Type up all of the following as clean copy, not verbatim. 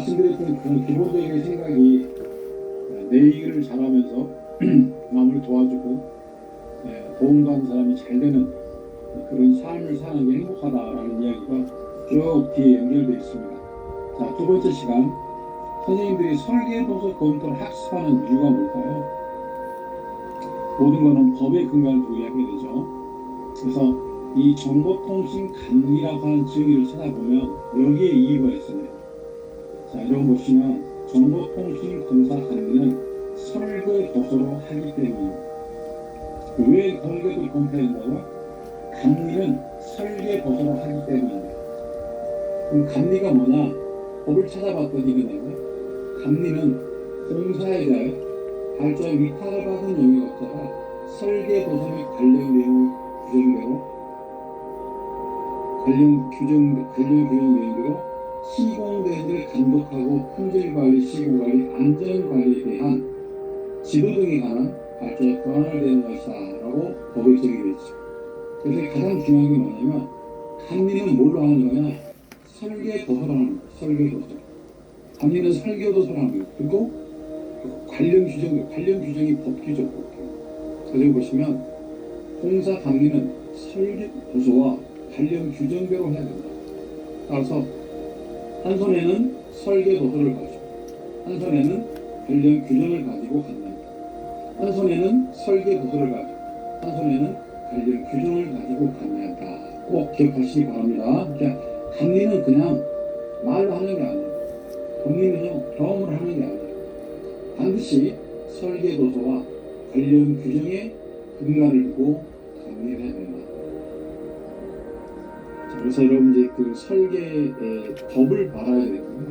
말씀드렸던 그런 기본적인 생각이 내 일을 잘하면서 남을 도와주고 도움받는 사람이 잘 되는 그런 삶을 사는 게 행복하다라는 이야기가 쭉 뒤에 연결되어 있습니다. 자, 두 번째 시간, 선생님들이 설계도서 검토를 학습하는 이유가 뭘까요? 모든 것은 법에 근거를 두고 이야기가 되죠. 그래서 이 정보통신 감리라고 하는 정의를 찾아보면 여기에 이유가 있습니다. 자, 여러분 보시면 정보통신공사 감리는 설계도서로 하기 때문입니다. 왜 설계도 검토해야 된다고요? 감리는 설계도서로 하기 때문입니다. 그럼 감리가 뭐냐? 법을 찾아봤더니 이거네요. 감리는 공사에 대해 발전 위탁을 받은 용역자가 설계도서 및 관련 내용을 관련 규정 내용대로 시공대를 감독하고 품질관리, 시공관리, 안전관리에 대한 지도 등에 관한 발전에 권한을 대는 것이다라고 법에 정의되어 있죠. 그래서 가장 중요한 게 뭐냐면 감리는 뭘로 하는 거냐? 설계도서로 하는 거예요. 설계도서. 감리는 설계도서로 하는 거예요. 그리고 관련 규정이 법규죠. 그래서 보시면 공사 감리는 설계도서와 관련 규정대로 해야 된다. 따라서 한 손에는 설계도서를 가지고 한 손에는 관련 규정을 가지고 간다. 한 손에는 설계도서를 가지고 한 손에는 관련 규정을 가지고 간다. 꼭 기억하시기 바랍니다. 그러니까 감리는 그냥 말로 하는 게 아니에요. 감리는요 경험을 하는 게 아니에요. 반드시 설계도서와 관련 규정에 근거를 두고 감리를 해야 된다. 그래서 여러분 이제 그 설계의 법을 알아야 되거든요.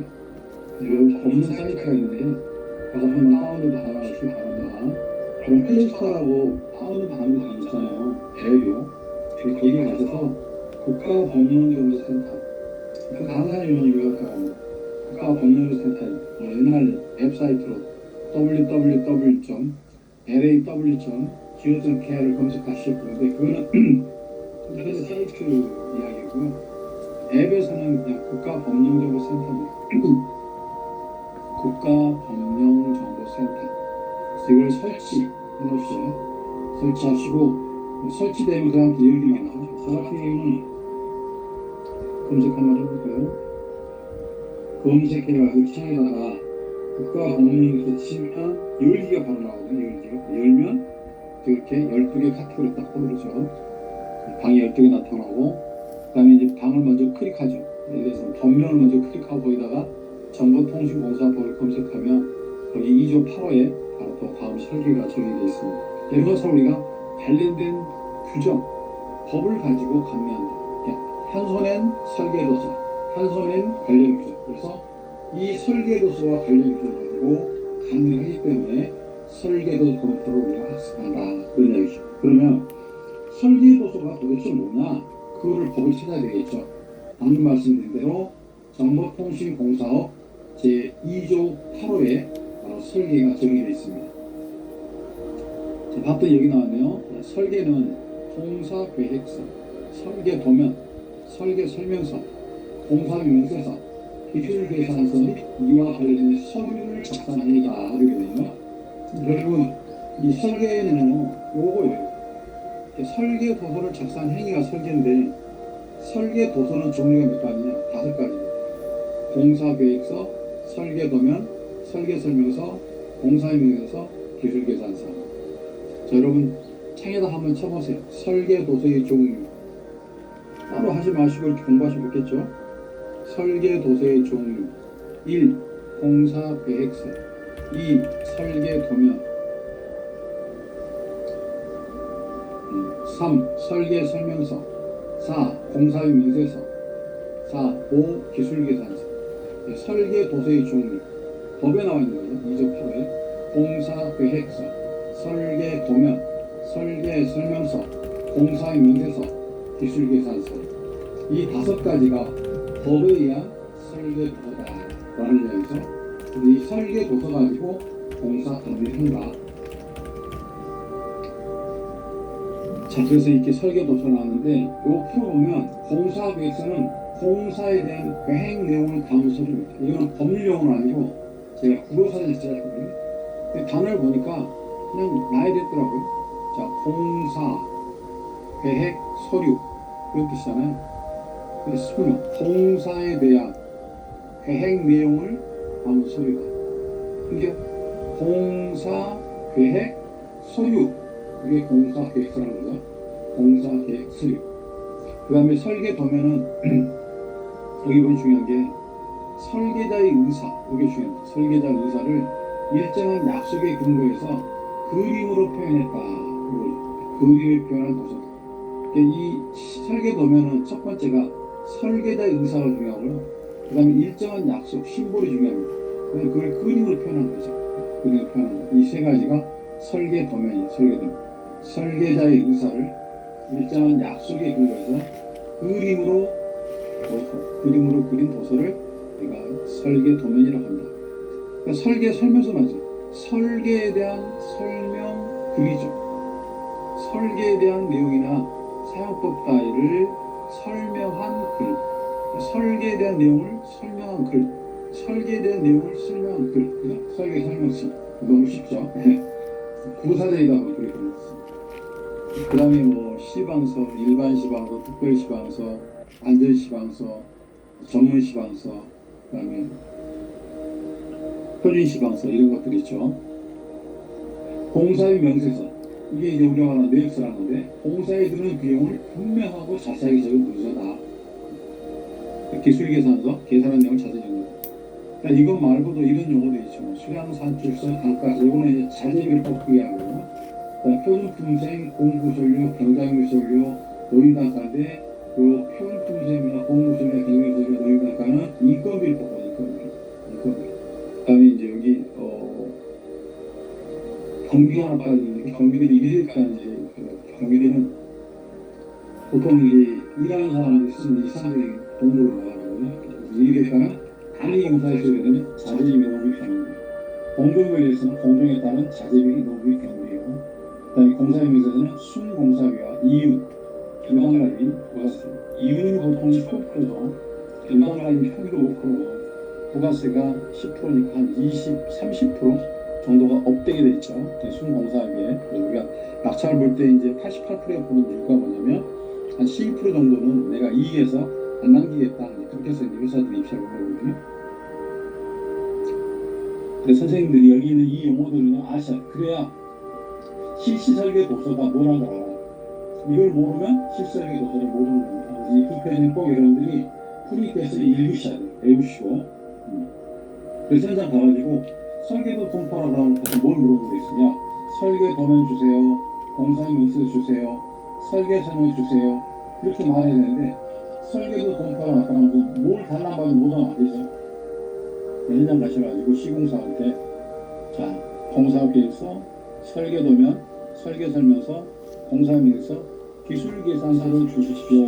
여러분 법문 사이트가 있는데 가서 한번 다운로드 받아보시기 바랍니다. 그럼 플레이스토어라고 다운로드 받는 거 있잖아요. 앱이요. 거기 가셔서 국가법령정보센터 그 강사님은 이거 국가법령정보센터 옛날 웹사이트로 www.law.go.kr을 검색하실 건데 그거는 인터넷 사이트 이야기고요. 앱에서는 그냥 국가법령정보센터입니다. 국가법령정보센터. 이걸 설치해놓으세요. 설치하시고 설치되면 그 다음 열기가 나오죠. 저 같은 경우는 검색 한번 해볼까요? 검색해가지고 창에다가 국가법령정보센터 치면 열기가 바로 나오거든요. 열면 이렇게 12개 카테고리 딱 떠오르죠. 방이 12개 나타나고 그 다음에 이제 방을 먼저 클릭하죠. 예를 들어서 법령을 먼저 클릭하고 거기다가 정보통신공사법을 검색하면 거기 2조 8호에 바로 또 다음 설계가 정의되어 있습니다. 이것을 우리가 관련된 규정, 법을 가지고 감리한다. 한 손엔 설계도서, 한 손엔 관련 규정. 그래서 이 설계도서와 관련 규정을 가지고 감리를 하기 때문에 설계도서 검토를 우리가 학습한다. 그런 얘기죠. 그러면 설계도서가 도대체 뭐냐? 그거를 법을 찾아야 되겠죠. 방금 말씀드린 대로 정보통신공사업 제2조 8호에 바로 설계가 정의되어 있습니다. 자, 봤더니 여기 나왔네요. 설계는 공사계획서, 설계도면, 설계설명서, 공사명세서, 기술계산서 및 이와 관련된 서류를 작성합니다. 이렇게 되네요. 여러분, 이 설계는 요거예요. 설계 도서를 작성한 행위가 설계인데 설계 도서는 종류가 몇 가지냐? 5가지입니다. 공사계획서, 설계도면, 설계설명서, 공사명세서, 기술계산서. 자, 여러분 창에다 한번 쳐보세요. 설계도서의 종류. 따로 하지 마시고 이렇게 공부하시면 좋겠죠? 설계도서의 종류. 1. 공사계획서. 2. 설계도면. 3. 설계설명서. 4. 공사의 명세서. 5. 기술계산서. 설계도서의 종류. 법에 나와 있는 거죠. 2조 8호에 공사계획서, 설계도면, 설계설명서, 공사의 명세서, 기술계산서. 이 5가지가 법에 의한 설계도서다라는 이야기죠. 이 설계도서 가지고 공사 감리를 한다. 자, 그래서 이렇게 설계도서 나왔는데 요 풀어보면 공사계획서는 공사에 대한 계획 내용을 담은 서류입니다. 이거는 법률 용어는 아니고 제가 국어사전에 찾았거든요. 근데 단어를 보니까 그냥 나야 됐더라고요. 자, 공사, 계획, 서류 그런 뜻이잖아요. 그래서 공사에 대한 계획 내용을 담은 서류다. 이게 공사, 계획, 서류 이게 공사, 계획서라는 거죠. 공사, 계획, 서류. 그 다음에 설계 도면은 여기 보면 중요한 게 설계자의 의사, 이게 중요합니다. 설계자의 의사를 일정한 약속에 근거해서 그림으로 표현했다. 그림을 표현한 도서. 이 설계 도면은 첫 번째가 설계자의 의사가 중요하고요. 그 다음에 일정한 약속, 심볼이 중요합니다. 그걸 그림으로 표현한 거죠. 그림으로 표현한 거. 이 세 가지가 설계 도면이에요. 설계 도면. 설계자의 의사를 일정한 약속에 근거해서 그림으로 그린 도서를 우리가 설계 도면이라고 합니다. 그러니까 설계 설명서 맞죠. 설계에 대한 설명 글이죠. 설계에 대한 내용이나 사용법 따위를 설명한 글. 설계에 대한 내용을 설명한 글. 설계에 대한 내용을 설명한 글. 설계 설명서. 너무 쉽죠. 구사대이다 보니 그렇게 됩니다. 그 다음에 뭐 시방서, 일반 시방서, 특별 시방서, 안전 시방서, 전문 시방서, 그 다음에 표준 시방서 이런 것들이 있죠. 공사의 명세서 이게 이제 우리가 말하는 내역서라는 건데 공사에 드는 비용을 분명하고 자세하게 적은 문서다. 기술계산서, 계산한 내용을 자세히 적는 거. 그러니까 이것 말고도 이런 용어도 있죠. 수량, 산출서, 단가, 이거는 이제 자재비를 뽑기 위한 표준품생, 공구설료, 경장유설료, 노인단가인데 그 표준품생이나 공구설료, 경장유설료, 노인단가는 인건비를 뽑아요. 인건비. 그 다음에 이제 여기 경비가 하나 빠졌는데 경비들이 이래까지 경비들은 보통 이제 일하는 사람들 쓰는 이상적인 공부를 말하거든요. 이래까는 단위 공사에 써야 되는 자재비 노무비 경비. 공정거래에서는 공정에 따른 자재비 노무비 경비예요. 그다음에 공사명세서는 순공사비와 이윤, 일반가입이 부가세. 이윤이 보통 15%죠. 일반가입이 평균 5%고 부가세가 10%니까 한 20, 30% 정도가 업되게 돼 있죠. 순공사비에. 그래서 우리가 낙찰을 볼 때 이제 88%에 보는 이유가 뭐냐면 한 12% 정도는 내가 이익에서 안 남기겠다. 그렇게 해서 회사들이 입찰을 하거든요. 그래서 선생님들이 여기 있는 이 용어들은 아셔야 그래야 실시설계 도서가 뭐라고 알아. 이걸 모르면 실시설계 도서를 모르는 겁니다. 이 두 편은 꼭 여러분들이 프리테스트를 읽으셔야 돼요. 외우시고. 그래서 현장 가가지고 설계도 통포하라고 하면 뭘 물어보고 있으냐. 설계 도면 주세요. 공사 명세 주세요. 설계 설명 주세요. 이렇게 말해야 되는데 설계도 통포하라고 나타나면 뭘 달라고 하면 뭐가 안 되죠. 현장 가셔가지고 시공사한테 자 공사업계에서 설계도면, 설계설명서, 공사명서, 기술계산서를 주십시오.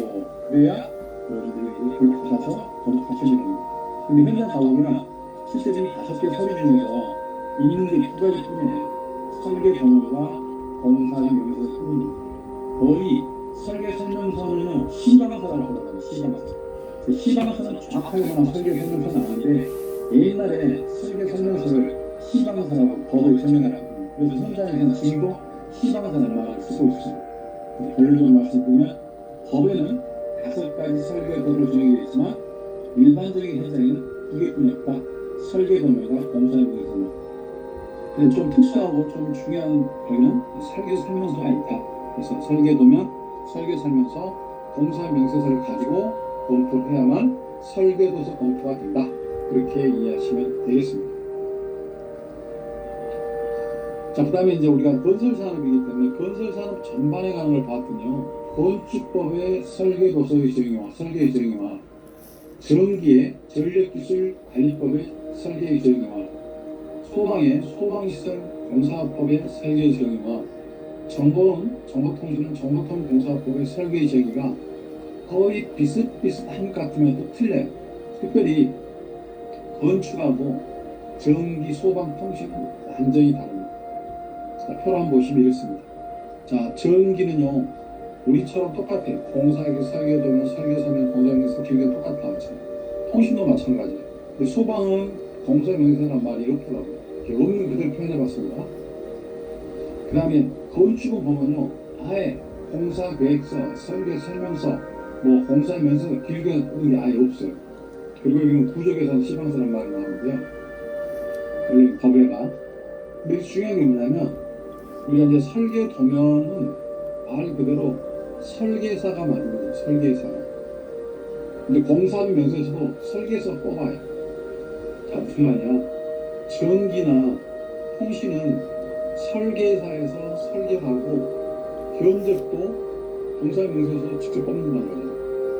그래야 여러분들이 그걸 받아서 검토하시는 겁니다. 근데 현장 가보면 실제로 5개 서류 중에서 있는 게 2가지 뿐이에요. 설계도면과 공사명서 뿐입니다. 거의 설계설명서는 시방서라고 하거든요. 시방서. 시방서는 정확하게 보면 설계설명서는 아닌데 옛날에 설계설명서를 시방서라고 법을 설명하라고 그래서 현장에서는 지금도 시방사라는 말을 쓰고 있습니다. 결론적으로 말씀드리면 법에는 5가지 설계도로 정해져 있지만 일반적인 현장에는 2개뿐이 없다. 설계도면과 공사명세서만. 근데 좀 특수하고 좀 중요한 거는 설계설명서가 있다. 그래서 설계도면, 설계설명서, 공사명세서를 가지고 검토를 해야만 설계도서 검토가 된다. 그렇게 이해하시면 되겠습니다. 자, 그 다음에 이제 우리가 건설산업이기 때문에 건설산업 전반에 관한 걸 봤더니요. 건축법의 설계도서의 적용화, 설계의 적용화, 전기의 전력기술관리법의 설계의 적용화, 소방의 소방시설 공사법의 설계의 적용화, 정보통신은 정보통신공사법의 설계의 적용화 거의 비슷비슷한 것 같으면 또 틀려요. 특별히 건축하고 전기, 소방, 통신은 완전히 다릅니다. 자, 표로 한번 보시면 이렇습니다. 자, 전기는요, 우리처럼 똑같아요. 공사에게 설계도면 설계서면 공사명에서 길게 똑같다 하죠. 통신도 마찬가지예요. 근데 소방은 공사명세란 말이 없더라고요. 없는 그대로 표현해봤습니다. 그 다음에 건축은 보면요, 아예 공사계획서, 설계설명서, 뭐 공사면서 길게 하는 게 아예 없어요. 그리고 여기는 구조계산 시방서란 말이 나오는데요. 원래 법에가. 근데 중요한 게 뭐냐면 우리가 이제 설계 도면은 말 그대로 설계사가 만든 거죠. 설계사가. 근데 공사하는 면에서도 설계서 뽑아요. 자, 무슨 말이야? 전기나 통신은 설계사에서 설계하고 견적도 공사명세에서 직접 뽑는다는 거죠.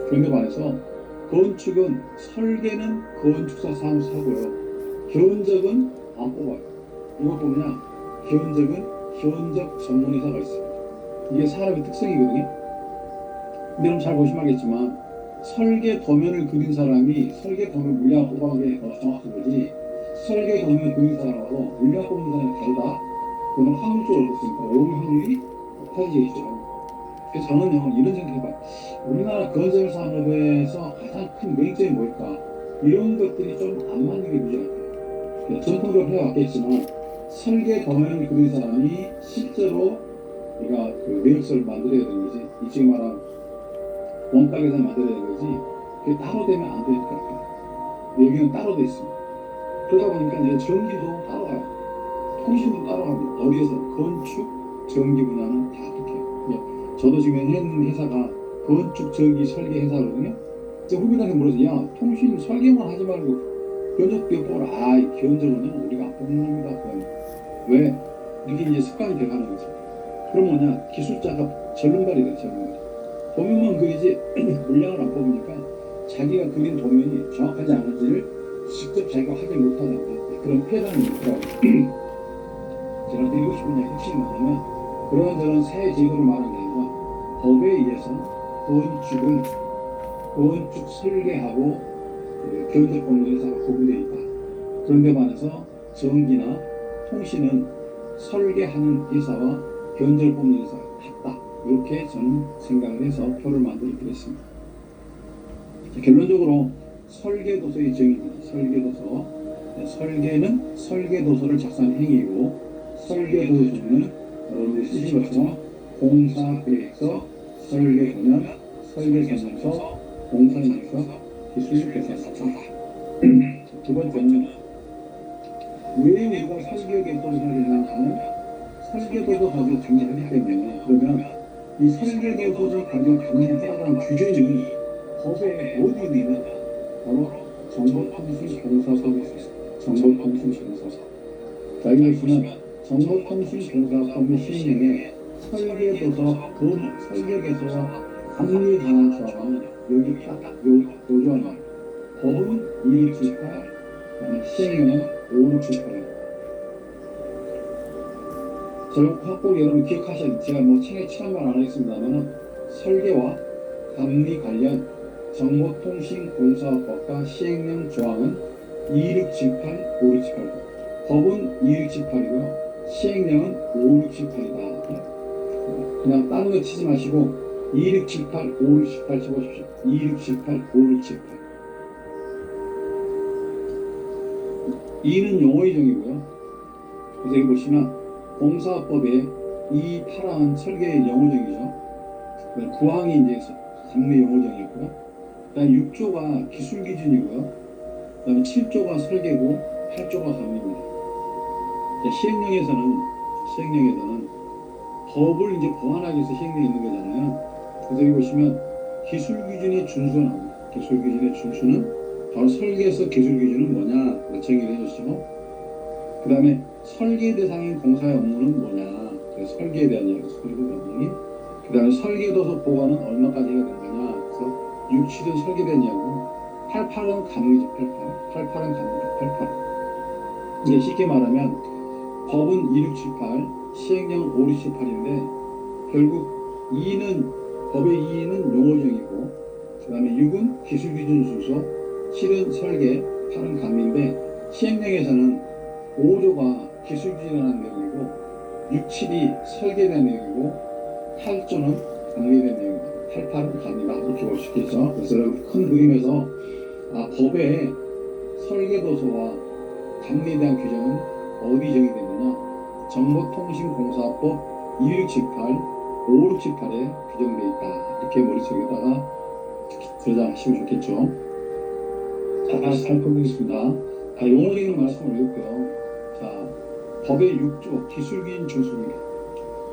그런데 반해서 건축은 설계는 건축사 사무소고요. 견적은 안 뽑아요. 이것 뭐냐? 견적은 견적 전문의사가 있습니다. 이게 사람의 특성이거든요. 근데 여러분 잘 보시면 알겠지만 설계 도면을 그린 사람이 설계 도면 물량 뽑아온 게 정확한 거지, 설계 도면을 그린 사람하고 물량 뽑는 사람이 다르다? 그건 확률적으로 그렇습니까? 오류 확률이 높아지겠죠. 그래서 저는요, 이런 생각해봐요. 우리나라 건설 산업에서 가장 큰 매력점이 뭘까? 이런 것들이 좀 안 맞는 게 문제 같아요. 전통적으로 해왔겠지만 설계 도면을 그린 사람이 실제로 우리가 그 매력서를 만들어야 되는 거지, 이 지금 말한 원가계산 만들어야 되는 거지, 그게 따로 되면 안 될 것 같아요. 여기는 따로 돼 있습니다. 그러다 보니까 이제 전기도 따로 가요. 통신도 따로 갑니다. 어디에서? 건축, 전기 분야는 다 똑해요. 저도 지금 있는 회사가 건축, 전기, 설계 회사거든요. 후배들한테 물어서, 야, 통신 설계만 하지 말고 견적도 뽑아라. 아, 견적은 우리가 안 뽑는 겁니다. 그건. 왜? 이게 이제 습관이 돼가는 거죠. 그럼 뭐냐? 기술자가 절름발이 돼요, 절름발. 도면만 그리지 물량을 안 뽑으니까 자기가 그린 도면이 정확하지 않은지를 직접 자기가 확인 못하는 그런 폐단이 있더라고요. 제가 드리고 싶은 얘기 핵심이 뭐냐면, 그런저런 새 제도를 말하는 게 아니라 법에 의해서 건축은 건축 설계하고 견적 뽑는 회사가 구분되어 있다. 그런데 반해서 전기나 통신은 설계하는 회사와 견적 뽑는 회사가 같다. 이렇게 저는 생각을 해서 표를 만들어 드렸습니다. 결론적으로 설계도서의 정의입니다. 설계도서. 설계는 설계도서를 작성한 행위이고, 설계도서는 여러분들이 쓰신 것처럼 공사계획서, 설계도면, 설계설명서, 공사명서, 기술계산서. 두 번째는 왜 우리가 설계도서를 하냐면 설계도서 가지고 정리하기 때문에, 그러면 이 설계도서 가지고 정리하라는 규정이 법에 어디 있느냐? 바로 정보통신공사법에 있습니다. 정보통신공사법. 자, 여기 보시면 정보통신공사법 시행령에 설계도서, 설계도서와 감리 관한 조항은 여기 딱 요조하는 법은 2678, 시행령은 5678입니다. 저 확보를 여러분 기억하셔야 돼요. 제가 뭐 책에 치한 말 안 하겠습니다만, 설계와 감리 관련 정보통신공사법과 시행령 조항은 2678, 5678입니다. 법은 2678이고요. 시행령은 5678이다. 그냥 다른 거 치지 마시고 2678, 5678 쳐보십시오. 2678, 5678. 2는 용어의정이고요. 그래서 여기 보시면 공사법에 이 8항은 설계의 영어정이죠. 9항이 이제 감리 영어정이고요. 그다음 6조가 기술 기준이고요. 그다음에 7조가 설계고 8조가 감리입니다. 시행령에서는 법을 이제 보완하기 위해서 시행령이 있는 거잖아요. 그래서 여기 보시면 기술 기준의 준수가 나옵니다. 기술 기준의 준수는 바로 설계에서 기술 기준은 뭐냐 정의를 해주시고, 그 다음에 설계 대상인 공사의 업무는 뭐냐, 설계에 대한 이야기, 설계 대상이. 그 다음에 설계도서 보관은 얼마까지 해야 되는 거냐, 그래서 6, 7은 설계된 이야기고, 88은 감리죠. 88은 감리죠. 88. 이게 쉽게 말하면 법은 2678, 시행령은 5678인데 결국 2는 법의 2는 용어정이고, 그 다음에 6은 기술기준 순서, 7은 설계, 8은 감리인데, 시행령에서는 5조가 기술기준이라는 내용이고 6, 7이 설계된 내용이고 8조는 정리된 내용 탈탈은 갑니다. 이렇게 볼 수 있겠죠. 그래서 큰 그림에서 법의 설계도서와 감리에 대한 규정은 어디 정의되느냐? 정보통신공사법 2678, 5678에 규정되어 있다. 이렇게 머릿속에다가 저장하시면 좋겠죠. 자, 다시 살펴보겠습니다. 용어적인 말씀을 올렸고요. 자, 법의 6조 기술기인 중수입니다.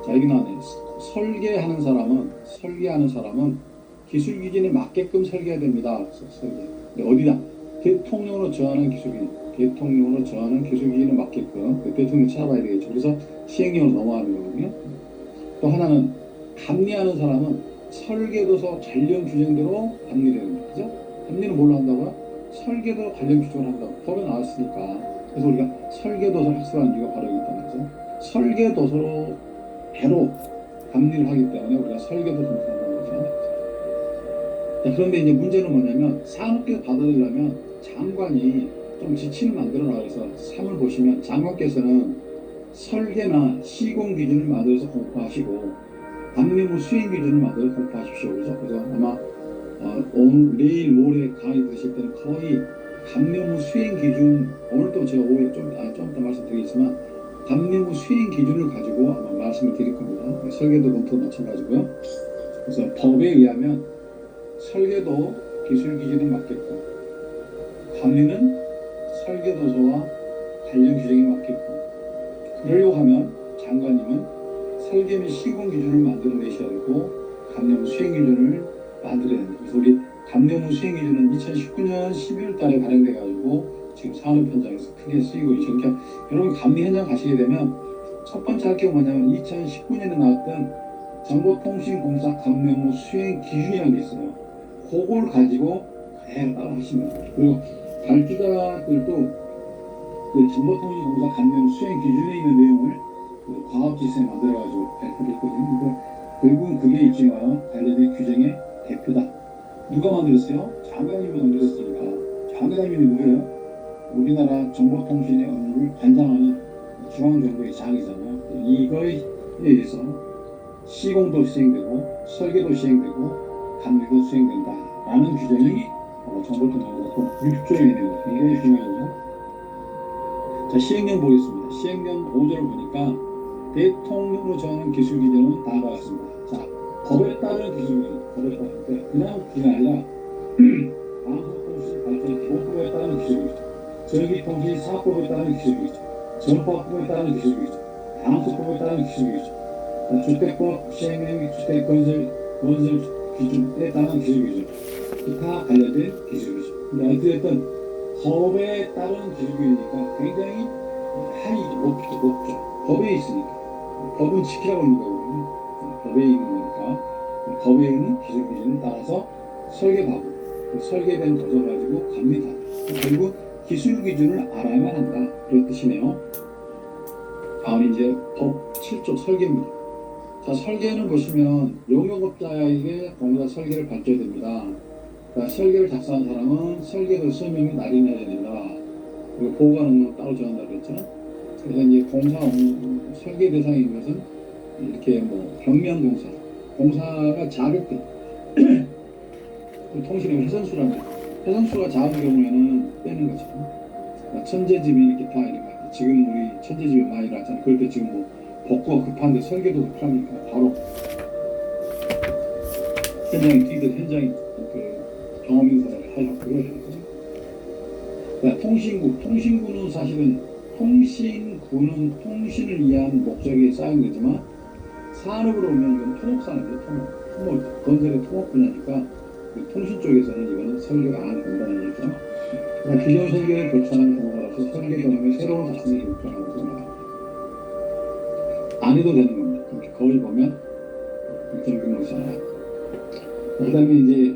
자, 여기 나오네. 설계하는 사람은 기술 기준에 맞게끔 설계해야 됩니다. 설계. 어디다? 대통령으로 정하는 기술 기준에 맞게끔 대통령 찾아봐야 되겠죠. 그래서 시행령으로 넘어가는 거거든요. 또 하나는 감리하는 사람은 설계도서 관련 규정대로 감리를 해야 됩니다. 그죠? 감리는 뭘로 한다고요? 설계도 관련 규정을 한다고 법에 나왔으니까. 그래서 우리가 설계도서를 학습하는 이유가 바로 여기 있다는 거죠. 설계도서로 배로 감리를 하기 때문에 우리가 설계도서를 한다는 거죠. 자, 그런데 이제 문제는 뭐냐면 산업계에서 받아들이려면 장관이 좀 지침을 만들어 나가서 3을 보시면 장관께서는 설계나 시공 기준을 만들어서 공포하시고 감리무 수행 기준을 만들어서 공포하십시오. 그래서 아마 오늘 내일 모레 강의 들으실 때는 거의 감리무 수행 기준, 오늘도 제가 오후에 좀 더 말씀드리겠지만 감리무 수행 기준을 가지고 아마 말씀을 드릴 겁니다. 설계도 검토도 마찬가지고요. 그래서 법에 의하면 설계도 기술 기준에 맞게끔, 감리는 설계도서와 관련 규정에 맞게끔. 그러려고 하면 장관님은 설계 및 시공 기준을 만들어내셔야 되고 감리무 수행 기준을 만들어야 됩니다. 그래서 우리 감리무 수행 기준은 2019년 12월 달에 발행돼가지고 지금 산업 현장에서 크게 쓰이고 있죠. 그러니까 여러분 감리 현장 가시게 되면 첫 번째 할 게 뭐냐면 2019년에 나왔던 정보통신공사 감리무 수행 기준이라는 게 있어요. 그걸 가지고 그대로 따라 하시면 돼요. 그리고 발주자들도 그 정보통신공사 감리무 수행 기준에 있는 내용을 그 과학지수에 만들어가지고 발표했거든요. 결국은 그게 일종의 관련된 규정의 대표다. 누가 만들었어요? 장관님이 만들었으니까. 장관님이 누구예요? 우리나라 정보통신의 업무를 관장하는 중앙정부의 장이잖아요. 이거에 의해서 시공도 시행되고 설계도 시행되고 감리도 수행된다 라는 규정이 정보통신공사 6조에 있는 거예요. 굉장히 중요하죠. 자, 시행령 보겠습니다. 시행령 5조를 보니까 대통령으로 정하는 기술 기준은 다음과 같습니다. 자, 법에 따른 기술 기준, 법에 따른 그냥 기준이 아니라 방송통신 발전 기본법에 따른 기술 기준, 전기통신 사업법에 따른 기술 기준, 전파법에 따른 기술 기준, 방송법에 따른 기술 기준, 주택법 시행령 및 주택건설 기준에 따른 기술 기준, 기타 관련된 기술 기준. 근데 어쨌든 법에 따른 기술 기준이니까 굉장히 한이 높죠. 법에 있으니까. 법은 지키라고 하는 거거든요. 법에 있는 거니까. 법에 있는 기술 기준을 따라서 설계하고 그 설계된 도서를 가지고 갑니다. 결국 기술 기준을 알아야만 한다. 그런 뜻이네요. 다음 이제 법 7조 설계입니다. 자, 설계는 보시면 용역업자에게 공사 설계를 발줘야 됩니다. 그러니까 설계를 작성한 사람은 설계도 서명이 날인해야 된다. 그리고 보관 업무는 따로 정한다고 했죠. 그래서 이제 공사 업무, 설계 대상인 것은 이렇게 뭐 벽면 공사가 작을 때 통신의 회선수랍니다. 회선수가 작은 경우에는 빼는 거죠. 그러니까 천재지변 기타 이런 거. 지금 우리 천재지변 많이 나왔잖아요. 그럴 때 지금 뭐 복구가 급한데 설계도 급하니까 바로 현장에 뛰듯 현장에 그 경험 인사를 하려고 그래야 되거든요. 그러니까 통신구는 사실은 통신구는 통신을 위한 목적에 쌓인 거지만 산업으로 오면 이건 토목산업이죠. 토목 건설의 토목 분야니까 그 통신 쪽에서는 이거는 설계가 안 된다는 얘기죠. 그러니까 기존 설계를 교체하는 경우라서 설계 경험에 새로운 작성이 요청하는 겁니다. 안 해도 되는 겁니다. 이렇게 거울 보면 일정 규모잖아요. 그 다음에 이제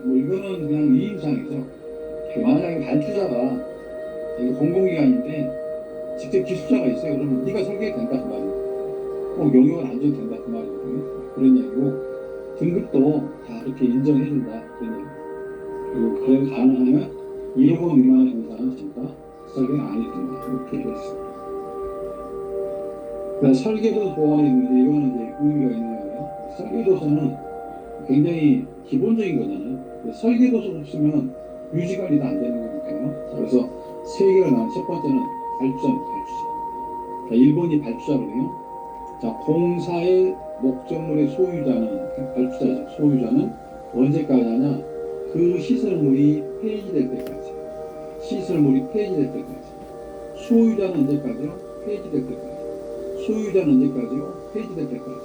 뭐 이거는 그냥 위임사항이죠. 만약에 발주자가 이거 공공기관인데 직접 기술자가 있어요. 그러면 네가 설계해도 된다 그 말이에요. 꼭 용역을 안 줘도 된다 그 말이거든요. 그런 얘기고 등급도 다 그렇게 인정해준다 그런 얘기. 그리고 그래 가능하면 2억 미만의 공사는 전부 다 설계가 안 해준다 이렇게 되어 있습니다. 그러니까 설계도 보완이 있는데 이거는 이제 의미가 있는 거예요. 설계도서는 굉장히 기본적인 거잖아요. 설계도서 없으면 유지관리도 안 되는 거니까요. 그래서 세 개가 나온 첫 번째는 발주자입니다. 발주자. 자, 1번이 발주자거든요. 자, 공사의 목적물의 소유자는 발주자죠. 소유자는 언제까지 하냐? 그 시설물이 폐지될 때까지. 시설물이 폐지될 때까지. 소유자는 언제까지요? 폐지될 때까지. 소유자는 언제까지요? 폐지될 때까지.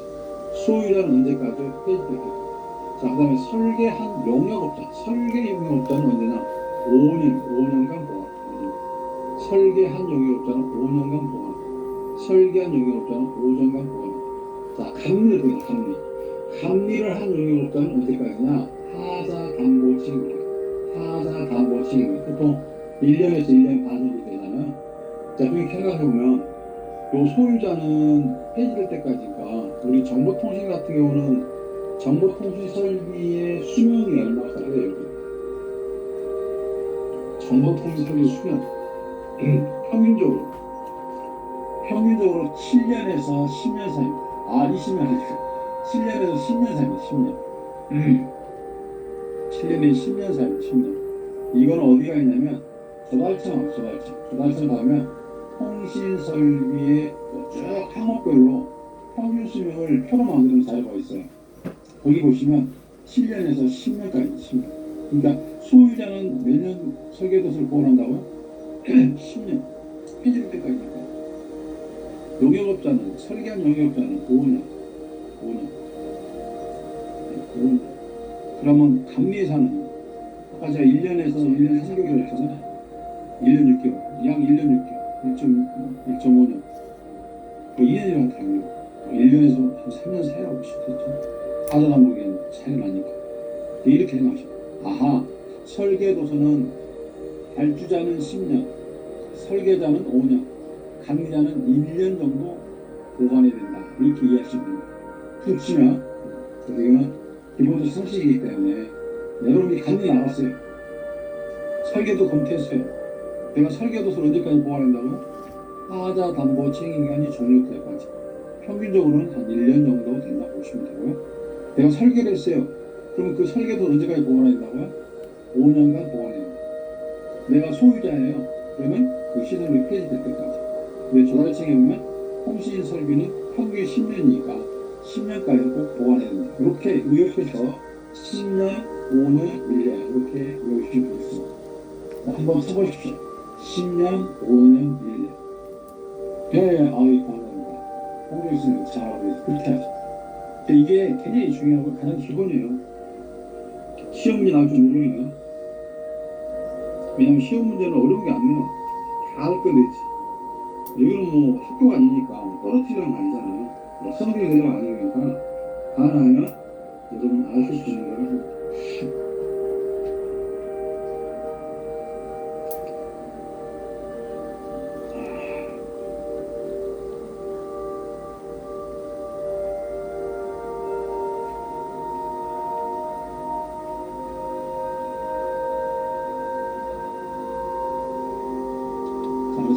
소유자는 언제까지요? 폐지될 때까지. 자, 그 다음에 설계한 용역업자. 설계 용역업자는 언제냐? 5년간 보관. 설계한 용역업자는 5년간 보관. 설계한 용역업자는 5년간 보관. 자, 감리를 보자, 감리. 감리를 한 용역업자는 언제까지냐? 하자 담보 책임. 하자 담보 책임. 보통 1년에서 1년 반 정도 되잖아요. 자, 그렇게 생각해보면 요 소유자는 폐지될 때까지니까 우리 정보통신 같은 경우는 정보통신 설비의 수명이 얼마까지 돼요? 정보통신 설비 수명 평균적으로 7년에서 10년 사이입니다. 20년 사이죠. 7년에서 10년 사이입니다. 10년. 7년에 10년 사이입니다. 10년. 이건 어디가 있냐면 조달청 가면 통신설비의 쭉 항목별로 평균 수명을 표로 만드는 자료가 있어요. 거기 보시면 7년에서 10년까지 10년. 그러니까 소유자는 몇 년 설계도서를 보관한다고요? 10년. 폐지될 때까지니까. 용역업자는 설계한 용역업자는 5년. 5년. 그러면 감리사는 아까 제가 1년에서 1년 3개월 했잖아요. 1년 6개월. 약 1년 6개월. 1.5년. 2년이랑 다르고 1년에서 한 3년 사이라고 보시면 되죠. 하자담보기에는 차이가 나니까. 이렇게 생각하시면 아하, 설계도서는 발주자는 10년, 설계자는 5년, 감리자는 1년 정도 보관해야 된다. 이렇게 이해하시면 됩니다. 툭 치면 이건 기본적 상식이기 때문에 여러분이 감리 나갔어요. 설계도 검토했어요. 내가 설계도서를 언제까지 보관한다고? 하자 담보 책임기간이 종료될 때까지. 평균적으로는 한 1년 정도 된다고 보시면 되고요. 내가 설계를 했어요. 그러면 그 설계도 언제까지 보관해야 된다고요? 5년간 보관해야 됩니다. 내가 소유자예요. 그러면 그 시설이 폐지될 때까지. 왜 조달청에 보면 통신 설비는 평균 10년이니까 10년까지 꼭 보관해야 됩니다. 이렇게 의역해서 10년, 5년, 1년 이렇게 외우시면 되겠습니다. 한번 써보십시오. 10년, 5년, 1년. 아이, 감사합니다. 홍조있으면 잘하고 있어요. 그렇게 하죠. 이게 굉장히 중요하고 가장 기본이에요. 시험 문제 나올 줄 모르니까. 왜냐면 시험 문제는 어려운 게 아니에요. 다 할 건데 있지. 여기는 뭐 학교가 아니니까 떨어뜨리는 거 아니잖아요. 성적이 되는 거 아니니까 하나하면 여러분 아실 수 있는 거라고.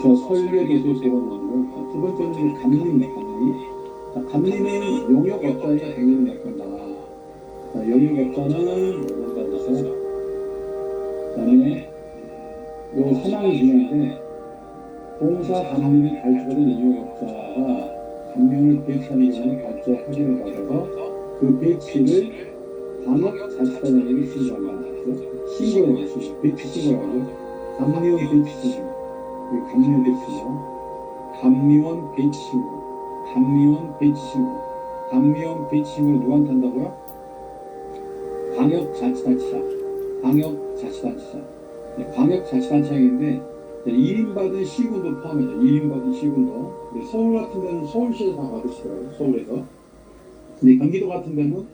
그래서 설계도서 세 번 나오고 두 번째는 감리입니다. 감리는 용역업자의 행위를 약한다. 용역업자는 뭐라고 그다음에 요 사망이 중요한데 공사 감리 발주받은 용역업자가 감면을 배치하는 경우 발주자 확인을 받아서 그 배치를 방역자치단에게 신고한다. 신고해요. 배치 신고라고 감리용 배치 신고. 감리원 배치 신고를 누구한테 한다고요? 방역자치단체인데 1인 받은 시군도 포함해요. 1인 받은 시군도. 서울 같은 데는 서울시에서 다 받으시더라고요. 서울에서. 근데 경기도 같은 데는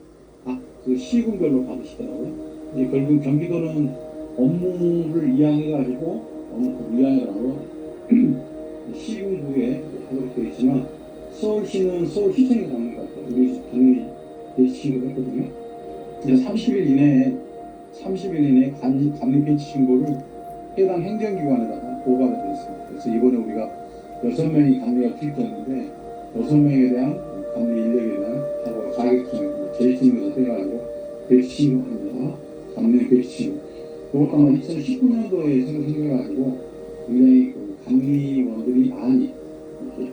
그 시군별로 받으시더라고요. 이제 결국 경기도는 업무를 이양해가지고 위안이라고 시군구에 하도록 되어 있지만 서울시는 서울시청에 가는 것 같아요. 우리 당연히 배치 신고를 했거든요. 이제 30일 이내에 감리 배치 신고를 해당 행정기관에다가 보고가 되어 있습니다. 그래서 이번에 우리가 6명이 감리가 투입되었는데 6명에 대한 감리 인력에 대한 자격증을 제이팅에서 해가지고 백신을 합니다. 감염 백신. 그것도 아마 2019년도에 새로 생겨가지고 굉장히 감리원들이 많이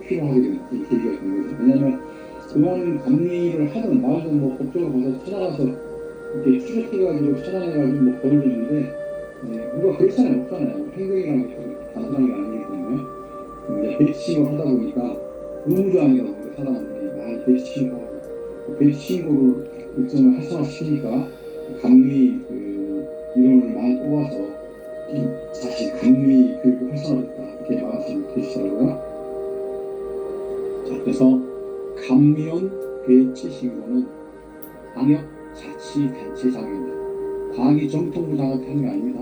필요하게 되는 계기가 된 거죠. 왜냐하면 그동안 감리를 하던 나도 뭐 법적으로 가서 찾아가서 이렇게 추적해가지고 찾아내가지고 뭐 벌을 주는데 우리가 그럴 사람이 없잖아요. 행동이라는 게 단순한 게 아니기 때문에 이제 백신을 하다 보니까 의무조항이다 보니까 사람들이 백신을 하고 백신으로 일정을 활성화시키니까 감리 이론을 많이 뽑아서 다시 감리 교육을 활성화했다 이렇게 말씀을 드시더라고요. 자, 그래서 감리원 배치 신고는 방역자치단체 장입니다. 과기정통부 장악하는 게 아닙니다.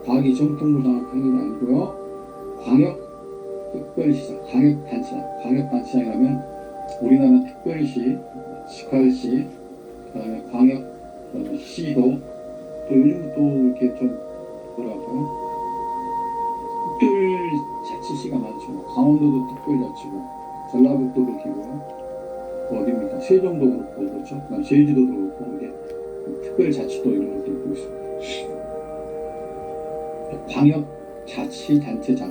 과기정통부 장악하는 게 아니고요. 광역특별시장, 광역단체장이라면 우리나라 특별시, 직할시, 그다음에 광역시도 또 요즘 또 이렇게 좀 뭐랄까요? 특별자치시가 많죠. 강원도도 특별자치고 전라북도도 기고요. 어디입니까? 세종도 그렇고 그렇죠. 그다음 제주도도 그렇고 이게 특별자치도 이런 것도 있고 있습니다. 광역자치단체장,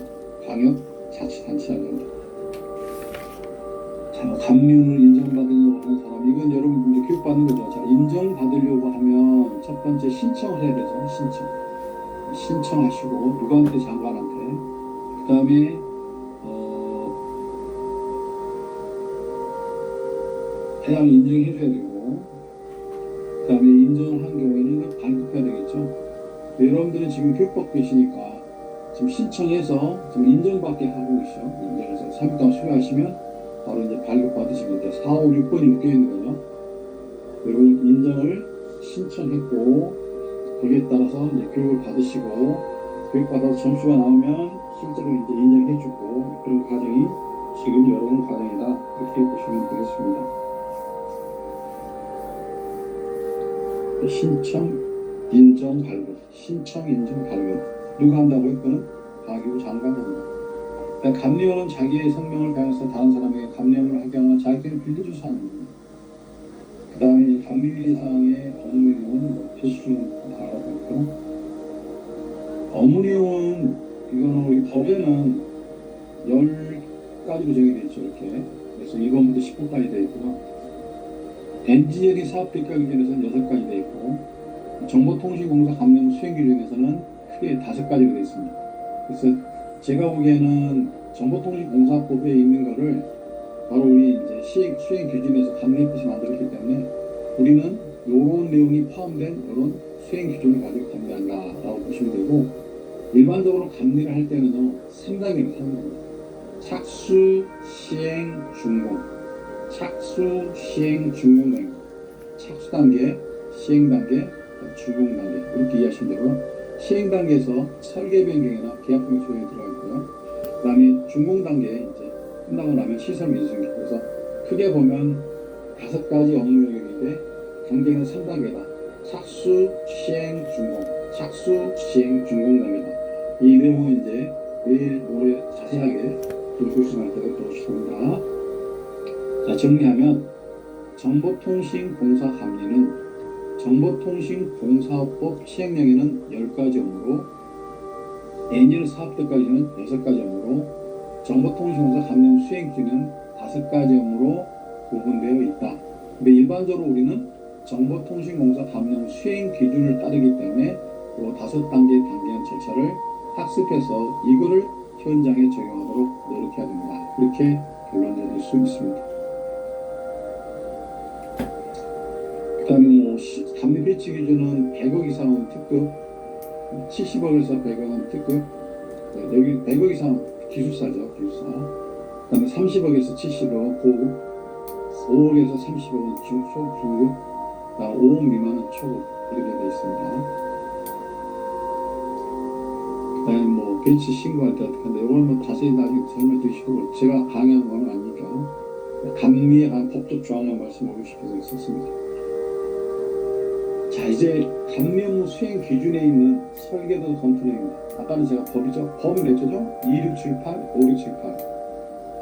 광역자치단체장입니다. 자, 감면을 인정받으려고 하는 사람, 이건 여러분 이제 교육받는 거죠. 자, 인정받으려고 하면 첫 번째 신청을 해야 되죠. 신청하시고 누구한테 장관한테, 그 다음에 해양 인증해줘야 되고, 그 다음에 인정한 경우에는 발급해야 되겠죠. 여러분들은 지금 교육받고 계시니까 지금 신청해서 지금 인정받게 하고 계시죠. 인정해서 3일 동안 수료하시면 바로 이제 발급받으시면 돼. 4, 5, 6번이 묶여있는 거죠. 여러분 인정을 신청했고 거기에 따라서 이제 교육을 받으시고 교육받아서 점수가 나오면 실제로 이제 인정해주고 그런 과정이 지금 여러분 과정이다 이렇게 보시면 되겠습니다. 신청, 인정, 발급. 신청, 인정, 발급. 누가 한다고요? 그건 과기부 장관이 한다. 그러니까 감리원은 자기의 성명을 가해서 다른 사람에게 감리원을 하게 하거나 자기를 빌려줘서 하는 겁니다. 그 다음에 감리 대상의 업무 내용은 필수적으로 나가고 있고, 업무 내용은 이거는 우리 법에는 10가지로 정해져 있죠. 이렇게. 그래서 1번부터 10번까지 되어 있고요. NGL이 사업될까 기준에서는 6가지 되어 있고, 정보통신공사 감면 수행규정에서는 크게 5가지로 되어 있습니다. 그래서 제가 보기에는 정보통신공사법에 있는 거를 바로 우리 이제 수행규정에서 감리했듯이 만들었기 때문에 우리는 이런 내용이 포함된 이런 수행규정을 가지고 감리한다라고 보시면 되고, 일반적으로 감리를 할 때는요 3단계로 하는 겁니다. 착수, 시행, 준공. 착수, 시행, 준공 단계. 착수 단계, 시행 단계, 준공 단계. 이렇게 이해하시면 되고요. 시행 단계에서 설계 변경이나 계약 변경 조정이 들어가 있고요. 그 다음에 준공 단계 이제 끝나고 나면 시설 민수기. 그래서 크게 보면 5가지 업무 영역인데 단계는 3단계다. 착수, 시행, 준공. 착수, 시행, 준공 단계다. 이 내용은 이제 내일 모레 자세하게 교수할 때가 보시겠습니다. 자, 정리하면 정보통신공사 감리는 정보통신공사법 시행령에는 10가지 업무로 NGL 사업들까지는 6가지 업무로 정보통신공사 감령 수행기준은 5가지 업무로 구분되어 있다. 근데 일반적으로 우리는 정보통신공사 감령 수행 기준을 따르기 때문에 이 5단계 단계한 절차를 학습해서 이거를 현장에 적용하도록 노력해야 됩니다. 그렇게 결론 내릴 수 있습니다. 그 다음에 뭐 감리 배치 기준은 100억 이상은 특급, 70억에서 100억은 특급, 여기 100억 이상 기술사죠, 기술사. 그 다음에 30억에서 70억 고급, 5억에서 30억은 중급, 중급, 5억 미만은 초급 이렇게 되어 있습니다. 그 다음에 뭐 배치 신고할 때 어떻게 한다, 이건 뭐 자세히 나중에 설명 드시고 제가 강의하는 건 아니니까 감리에 관한 법적 조항만 말씀하고 싶어서 썼습니다. 자, 이제 감리 업무 수행 기준에 있는 설계도 검토내용입니다. 아까는 제가 법이죠. 법이 몇 조죠? 2678, 5678.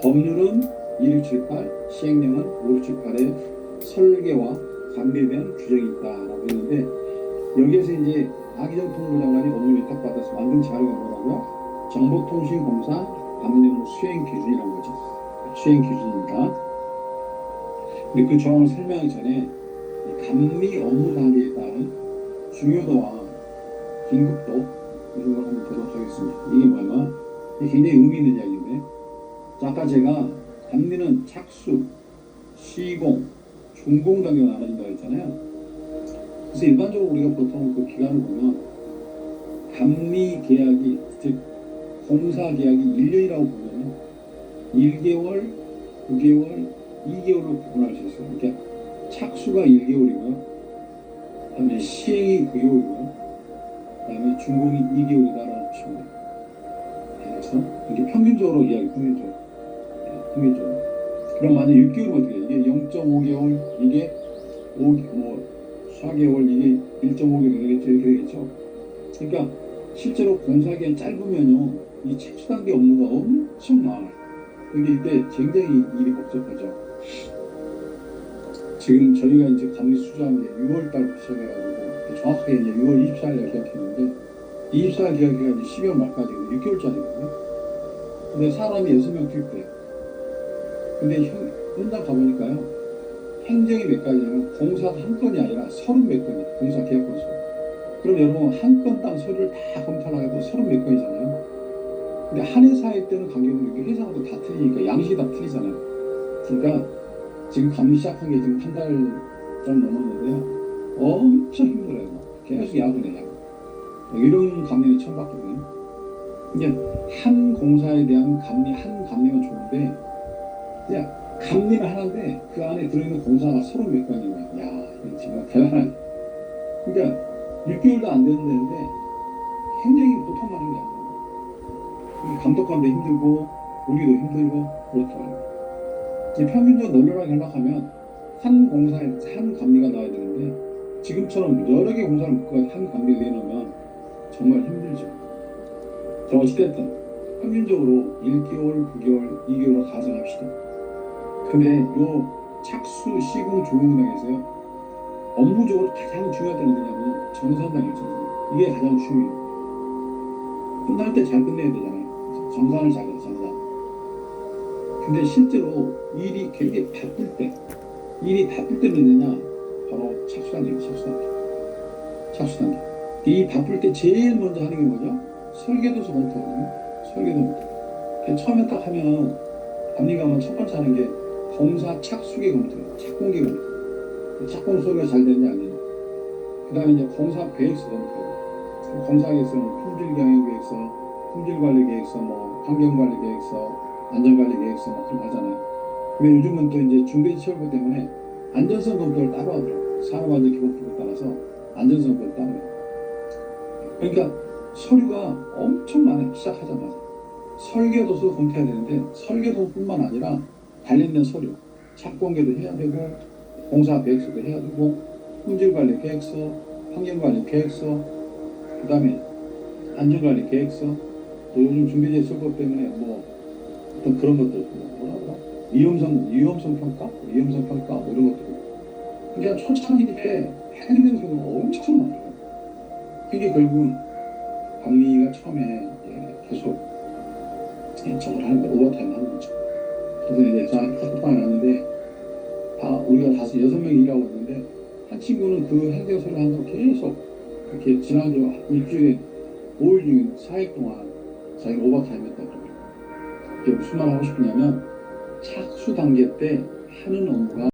법률은 2678, 시행령은 5678의 설계와 감리에 대한 규정이 있다라고 했는데 여기에서 이제 하기정 통일부 장관이 업무를 위탁받아서 만든 자료가 뭐라고요? 정보통신공사 감리 업무 수행 기준이라는 거죠. 수행 기준입니다. 근데 그 조항을 설명하기 전에 감리 업무 단계에 따른 중요도와 긴급도 이런 걸 한번 보도록 하겠습니다. 이게 뭐냐? 이게 굉장히 의미 있는 이야기인데, 자, 아까 제가 감리는 착수, 시공, 준공 단계가 나눠진다고 했잖아요. 그래서 일반적으로 우리가 보통 그 기간을 보면 감리 계약이, 즉 공사 계약이 1년이라고 보면 1개월, 9개월, 2개월로 구분할 수 있어요. 그러니까 착수가 1개월이고요. 그다음에 시행이 9개월이고요. 그다음에 준공이 2개월이다라고 보시면 돼요. 그래서 이렇게 평균적으로 이야기, 평균적으로. 평균적으로. 그럼 만약 6개월이면 어떻게 해요? 이게 0.5개월, 이게 4개월, 이게 1.5개월 되겠죠? 이렇게 되겠죠? 그러니까 실제로 공사기간 짧으면요, 이 착수 단계 업무가 엄청 많아요. 근데 이때 굉장히 일이 복잡하죠. 지금 저희가 이제 감리 수주한 게 6월 달부터 시작해가지고 정확하게 이제 6월 24일에 계약했는데 24일 계약해가 이제 12월 말까지 6개월짜리거든요. 근데 사람이 6명 투입돼요. 근데 현장 가보니까요, 행정이 몇 가지냐면 공사가 한 건이 아니라 30몇 건이에요. 공사 계약 건수. 그럼 여러분 한 건당 서류를 다 검토를 해도 30몇 건이잖아요. 근데 한 회사일 때는 관계없는 게 회사마다 다 틀리니까 양식이 다 틀리잖아요. 그러니까 지금 감리 시작한 게 지금 한 달 좀 넘었는데요. 엄청 힘들어요. 계속 야근해요. 이런 감리는 처음 봤거든요. 이제 한 공사에 대한 감리, 한 감리가 좋은데, 그냥 감리는 하는데 그 안에 들어있는 공사가 30몇 건인 거야. 야, 이거 정말 대단하네. 그러니까 6개월도 안 되는데 행정이 보통 많은 게 아니에요. 감독관도 힘들고 우리도 힘들고 그렇더라고요. 평균적으로 널널하게 하려면 한 공사에 한 감리가 나와야 되는데 지금처럼 여러 개 공사를 묶어서 한 감리를 내놓으면 정말 힘들죠. 자, 어찌됐든 평균적으로 1개월, 9개월, 2개월로 가정합시다. 근데 요 착수, 시공, 준공 단계에서요, 업무적으로 가장 중요한 때는 뭐냐면 정산당이에요. 정산. 이게 가장 중요해요. 끝날 때 잘 끝내야 되잖아요. 정산을 잘해서 정산. 근데 실제로 일이 굉장히 바쁠 때, 일이 바쁠 때 뭐냐? 바로 착수단계예요. 착수단계. 착수단계. 이 바쁠 때 제일 먼저 하는 게 뭐죠? 설계도서 검토거든요. 설계도 검토. 처음에 딱 하면 감리가면 첫 번째 하는 게 공사 착수계 검토예요. 착공계 검토. 착공 소리가 잘 되는지 안 되는지. 그 다음에 이제 공사 계획서 검토예요. 공사 계획서는 품질경영계획서, 품질관리계획서, 환경관리계획서, 안전관리계획서 그런 거 하잖아요. 근데 요즘은 또 이제 중대지시설부 때문에 안전성 검토를 따로 하더라고요. 산업안전기본법에 따라서 안전성 검토를 따로 해요. 그러니까 서류가 엄청 많아요. 시작하자마자. 설계도서 검토해야 되는데 설계도뿐만 아니라 관련된 서류, 착공계도 해야 되고 공사 계획서도 해야 되고 품질관리 계획서, 환경관리 계획서, 그 다음에 안전관리 계획서, 또 요즘 중대재해처벌법 때문에 어떤 그런 것들, 위험성 평가, 이런 것들. 그러니까 초창기에 해내는 경우가 엄청 많아요. 이게 결국은 감리가 처음에 계속 저걸 하는 거, 오버타임 하는 거죠. 그래서 이제 저한테 카톡방에 왔는데, 우리가 6명이 일하고 있는데, 한 친구는 그 행정서를 한다고 계속, 이렇게 지난주 일주일에 5일 중에 4일 동안 자기가 오버타임 했다고 그러더라고요. 이게 무슨 말 하고 싶으냐면, 착수 단계 때 하는 업무가